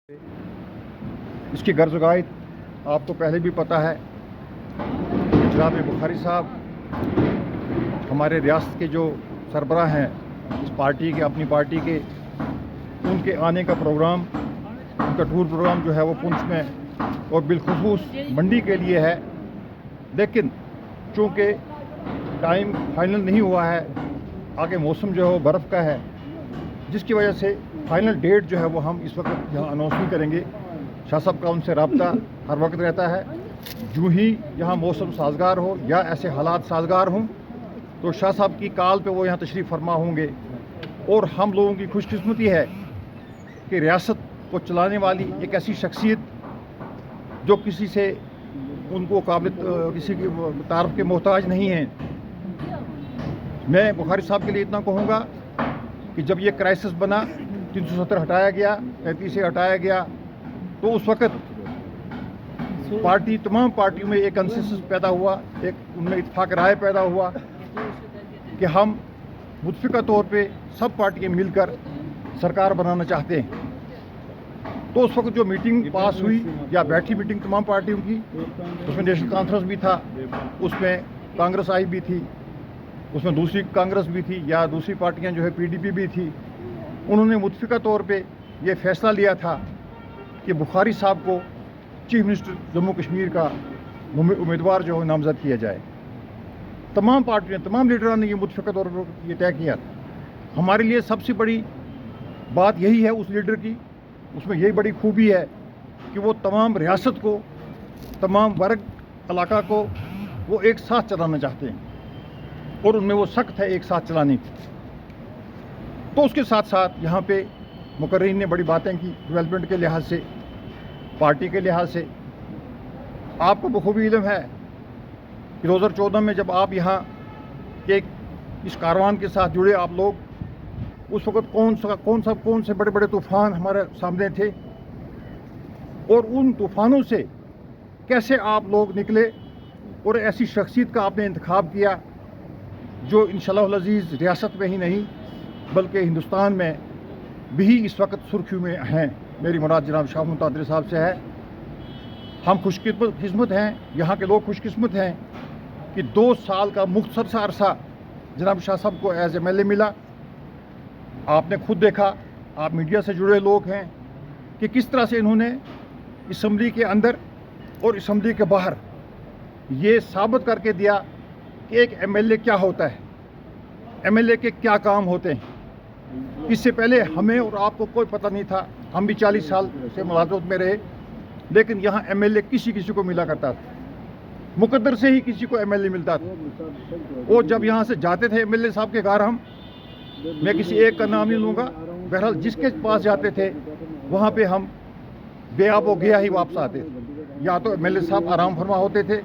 इसकी गर्ज़गायत आपको पहले भी पता है। जनाब बुखारी साहब हमारे रियासत के जो सरबराह हैं इस पार्टी के, अपनी पार्टी के, उनके आने का प्रोग्राम, उनका टूर प्रोग्राम जो है वो पुंछ में और बिलखुसूस मंडी के लिए है। लेकिन चूँकि टाइम फाइनल नहीं हुआ है, आगे मौसम जो है वो बर्फ़ का है, जिसकी वजह से फाइनल डेट जो है वो हम इस वक्त यहाँ अनाउंस नहीं करेंगे। शाह साहब का उनसे रब्ता हर वक्त रहता है। जो ही यहाँ मौसम साजगार हो या ऐसे हालात साजगार हों तो शाह साहब की कॉल पे वो यहाँ तशरीफ़ फरमा होंगे। और हम लोगों की खुशकिस्मती है कि रियासत को चलाने वाली एक ऐसी शख्सियत जो किसी से उनको किसी की तारीफ़ के मोहताज नहीं है। मैं बुखारी साहब के लिए इतना कहूँगा कि जब ये क्राइसिस बना, 370 हटाया गया, 33 से हटाया गया, तो उस वक़्त तमाम पार्टियों में एक कंसेंसस पैदा हुआ, एक उनमें इत्तेफाक राय पैदा हुआ कि हम मुतफ़िक़ा तौर पे सब पार्टियाँ मिलकर सरकार बनाना चाहते हैं। तो उस वक्त जो मीटिंग पास हुई या बैठी मीटिंग तमाम पार्टियों की, उसमें नेशनल कॉन्फ्रेंस भी था, उसमें कांग्रेस आई भी थी, उसमें दूसरी कांग्रेस भी थी या दूसरी पार्टियां जो है PDP भी थी। उन्होंने मुतफ़िक़ा तौर पे ये फ़ैसला लिया था कि बुखारी साहब को चीफ मिनिस्टर जम्मू कश्मीर का उम्मीदवार जो है नामज़द किया जाए। तमाम पार्टियां, तमाम लीडरान ने ये मुतफ़िक़ा तौर पर ये तय किया था। हमारे लिए सबसे बड़ी बात यही है उस लीडर की, उसमें यही बड़ी खूबी है कि वो तमाम रियासत को, तमाम वर्ग इलाका को वो एक साथ चलाना चाहते हैं और उनमें वो सख्त है एक साथ चलाने की। तो उसके साथ साथ यहाँ पे मुकर्रीन ने बड़ी बातें की डेवलपमेंट के लिहाज से, पार्टी के लिहाज से। आपको बखूबी इल्म है कि 2014 में जब आप यहाँ एक इस कारवान के साथ जुड़े आप लोग, उस वक़्त कौन से बड़े बड़े तूफ़ान हमारे सामने थे और उन तूफ़ानों से कैसे आप लोग निकले और ऐसी शख्सियत का आपने इंतखाब किया जो इंशाअल्लाह अज़ीज़ रियासत में ही नहीं बल्कि हिंदुस्तान में भी इस वक्त सुर्खियों में हैं। मेरी मुराद जनाब शाह मुंतादिर साहब से है। हम खुशकिस्मत हैं, यहाँ के लोग खुशकिस्मत हैं कि 2 साल का मुख्तसर सा अरसा जनाब शाह साहब को एज MLA मिला। आपने खुद देखा, आप मीडिया से जुड़े लोग हैं कि किस तरह से इन्होंने असम्बली के अंदर और असम्बली के बाहर ये साबित करके दिया कि एक MLA क्या होता है, MLA के क्या काम होते हैं। इससे पहले हमें और आपको कोई पता नहीं था, हम भी 40 साल से मुलाज़मत में रहे, लेकिन यहाँ MLA किसी को मिला करता था, मुकद्दर से ही किसी को MLA मिलता था। और जब यहाँ से जाते थे MLA साहब के घर, मैं किसी एक का नाम नहीं लूँगा, बहरहाल जिसके पास जाते थे वहाँ पे हम बेआब हो गया ही वापस आते थे। या तो MLA साहब आराम फरमा होते थे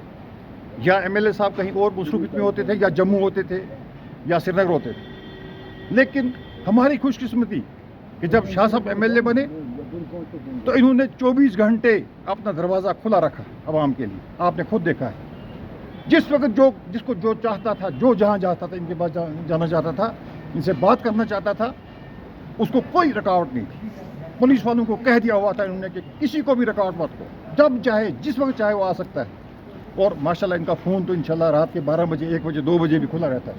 या MLA साहब कहीं और मसरूफ़ियत में होते थे, या जम्मू होते थे या श्रीनगर होते थे। लेकिन हमारी खुशकिस्मती कि जब शाह साहब MLA बने तो इन्होंने 24 घंटे अपना दरवाज़ा खुला रखा आवाम के लिए। आपने खुद देखा है, जिस वक्त जिसको जो चाहता था, जो जहाँ जाता था, इनके पास जाना चाहता था, इनसे बात करना चाहता था, उसको कोई रुकावट नहीं थी। पुलिस वालों को कह दिया हुआ था इन्होंने कि किसी को भी रुकावट मत हो, जब चाहे जिस वक्त चाहे वो आ सकता है। और माशाल्लाह इनका फ़ोन तो इंशाल्लाह रात के 12 बजे, 1 बजे, 2 बजे भी खुला रहता है।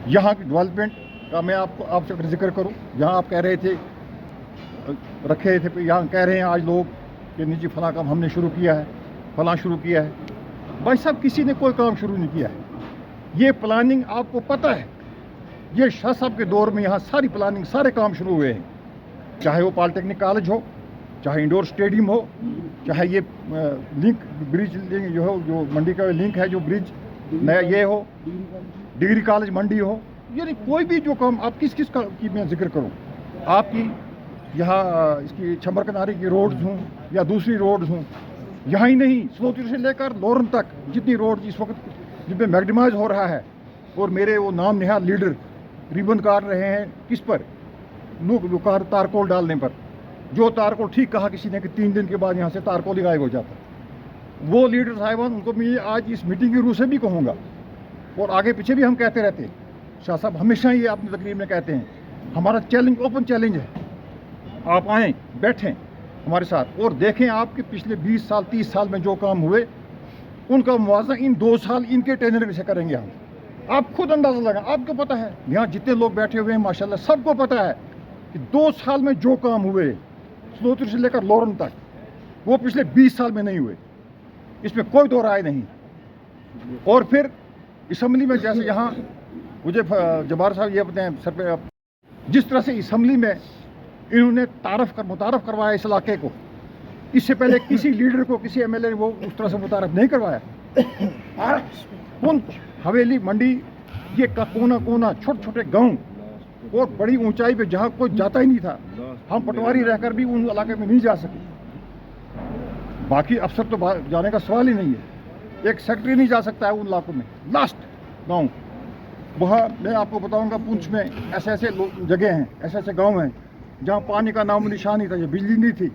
यहाँ की डेवलपमेंट का मैं आपसे अगर जिक्र करूँ, यहाँ आप कह रहे थे, यहाँ कह रहे हैं आज लोग कि निजी फलां काम हमने शुरू किया है, फलां शुरू किया है। भाई साहब, किसी ने कोई काम शुरू नहीं किया है। ये प्लानिंग आपको पता है, ये शाह साहब के दौर में यहाँ सारी प्लानिंग, सारे काम शुरू हुए हैं। चाहे वो पॉलिटेक्निक कॉलेज हो, चाहे इंडोर स्टेडियम हो, चाहे ये ब्रिज जो मंडी का लिंक है, जो ब्रिज नया ये हो, डिग्री कॉलेज मंडी हो, यानी कोई भी जो काम आप किस का की मैं जिक्र करूं, आपकी यहाँ इसकी छम्बर कनारी की रोड्स हों या दूसरी रोड्स हों, यहाँ ही नहीं स्लोतिर से लेकर लोरन तक जितनी रोड इस वक्त जिनमें मैगडमाइज हो रहा है, और मेरे वो नाम निहाल लीडर रिबन काट रहे हैं किस पर, तारकोल डालने पर। जो तारकोल, ठीक कहा किसी ने कि 3 दिन के बाद यहाँ से तारकोल ही गायब हो जाता। वो लीडर साहिबान, उनको मैं आज इस मीटिंग की रूह से भी कहूँगा और आगे पीछे भी हम कहते रहते हैं, शाह साहब हमेशा ये अपनी तकरीर में कहते हैं, हमारा चैलेंज, ओपन चैलेंज है आप आएँ, बैठें हमारे साथ और देखें आपके पिछले 20 साल 30 साल में जो काम हुए उनका मुआवजा इन 2 साल इनके टेनर में से करेंगे हम। आप खुद अंदाज़ा लगाएं, आपको पता है, यहाँ जितने लोग बैठे हुए हैं माशाल्लाह सबको पता है कि 2 साल में जो काम हुए स्लोत्र से लेकर लोरन तक वो पिछले 20 साल में नहीं हुए, इसमें कोई दो राय नहीं। और फिर असम्बली में जैसे यहाँ मुझे जब्बार साहब ये अपने सर पे जिस तरह से असम्बली में इन्होंने मुतारफ़ करवाया इस इलाके को, इससे पहले किसी लीडर को किसी एमएलए ने वो उस तरह से मुतारफ़ नहीं करवाया। उन हवेली मंडी ये कोना कोना छोटे छोटे गांव और बड़ी ऊंचाई पे जहाँ कोई जाता ही नहीं था, हम पटवारी रहकर भी उन इलाके में नहीं जा सके। बाकी अफसर तो जाने का सवाल ही नहीं है, एक सेक्रेटरी नहीं जा सकता है उन इलाकों में। लास्ट गांव वहाँ मैं आपको बताऊंगा, पुंछ में ऐसे ऐसे जगह हैं, ऐसे ऐसे गांव हैं जहाँ पानी का नामो निशान नहीं था, ये बिजली नहीं थी,